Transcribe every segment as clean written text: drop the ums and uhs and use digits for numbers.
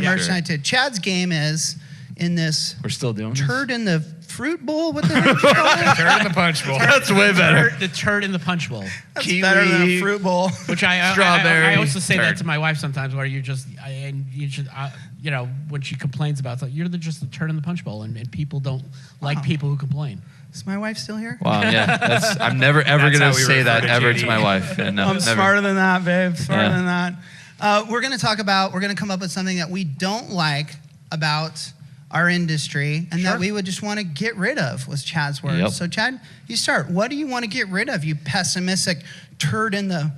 merch night too. Chad's game is in this. We're still doing turd in the fruit bowl. What the heck is it? Turd in the punch bowl. That's way better. The turd in the punch bowl. That's Kiwi, better than a fruit bowl. Which I strawberry. I also say turd. that to my wife sometimes, where you should, when she complains about something, you're just the turd in the punch bowl, and people don't like people who complain. Is my wife still here? Wow, yeah. I'm never ever going to say that ever to my wife. Yeah, no, I'm never. smarter than that, babe. Smarter than that. We're going to come up with something that we don't like about our industry and that we would just want to get rid of, was Chad's words. Yep. So Chad, you start. What do you want to get rid of, you pessimistic turd in the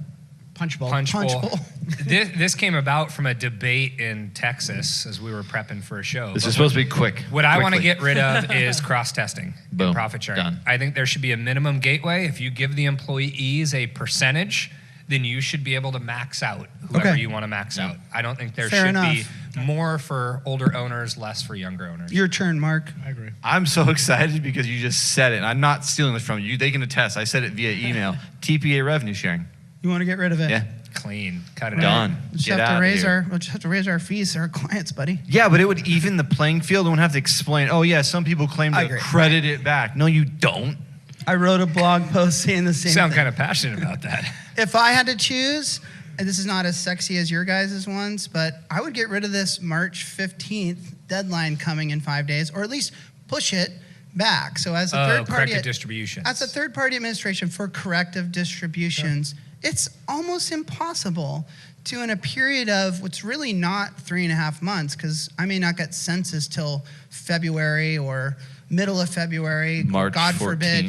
punch bowl? Punch bowl. This came about from a debate in Texas as we were prepping for a show. This is supposed to be quick. What I want to get rid of is cross-testing and profit sharing. Done. I think there should be a minimum gateway. If you give the employees a percentage, then you should be able to max out whoever you want to max out. I don't think there should be more for older owners, less for younger owners. Your turn, Mark. I agree. I'm so excited because you just said it. I'm not stealing this from you. They can attest. I said it via email. TPA revenue sharing. You want to get rid of it? Yeah. Clean. Cut it Done. out. We'll just have to raise our fees to our clients, buddy. Yeah, but it would even the playing field. Don't have to explain, oh, yeah, some people claim to credit it back. No, you don't. I wrote a blog post saying the same You sound thing. kind of passionate about that. If I had to choose, and this is not as sexy as your guys' ones, but I would get rid of this March 15th deadline coming in 5 days, or at least push it back. So as a third party corrective distributions. As a third party administration for corrective distributions, it's almost impossible to, in a period of what's really not 3.5 months, because I may not get census till February or middle of February, March God 14th. forbid,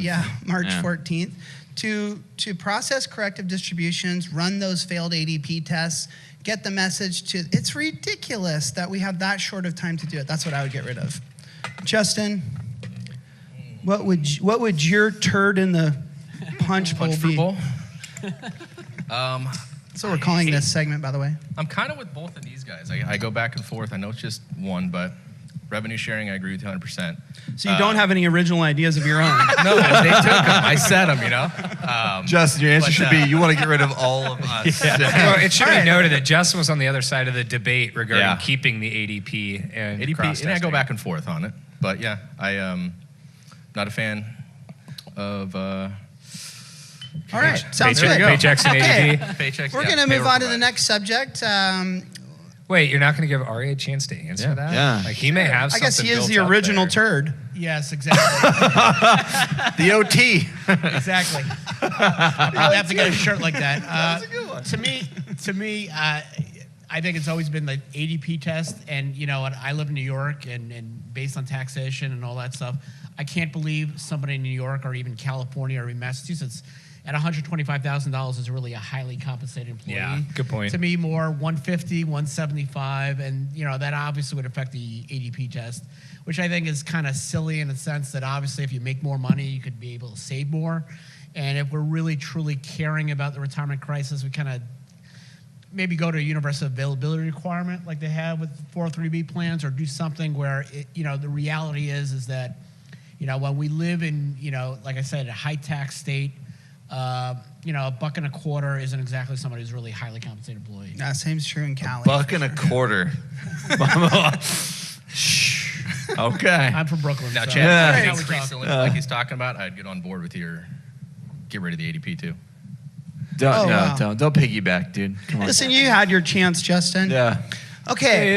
March 14th, to process corrective distributions, run those failed ADP tests, get the message to, it's ridiculous that we have that short of time to do it. That's what I would get rid of. Justin, what would your turd in the punch bowl be? Bowl? So we're calling this segment, by the way. I'm kind of with both of these guys. I go back and forth. I know it's just one, but revenue sharing, I agree with you 100%. So you don't have any original ideas of your own? No, they took them. I said them, you know. Justin, your answer should be you want to get rid of all of us. Well, it should be noted that Justin was on the other side of the debate regarding keeping the ADP and cross-testing. And I go back and forth on it. But yeah, I am not a fan of... All right, sounds good. Paychecks and ADP. Paychecks, We're going to move on to the next subject. Wait, you're not going to give Ari a chance to answer that? Yeah. Like, he may have I something guess he is built the up original there. turd. Yes, exactly. The OT. Exactly. I have to get a shirt like that. That's a good one. To me, I think it's always been the ADP test, and I live in New York, and based on taxation and all that stuff, I can't believe somebody in New York or even California or even Massachusetts at $125,000 is really a highly compensated employee. Yeah, good point. To me, more 150, 175, and that obviously would affect the ADP test, which I think is kind of silly in the sense that obviously if you make more money, you could be able to save more. And if we're really truly caring about the retirement crisis, we kind of maybe go to a universal availability requirement like they have with 403B plans, or do something where the reality is that when we live in like I said, a high tax state, $1.25 isn't exactly somebody who's really highly compensated employee. Nah, same's true in Cali. $1.25. Okay. I'm from Brooklyn. Now, so Chad, that's how we increase talk. the limit like he's talking about, I'd get on board with your get rid of the ADP too. Don't piggyback, dude. Come on. Listen, you had your chance, Justin. Yeah. Okay.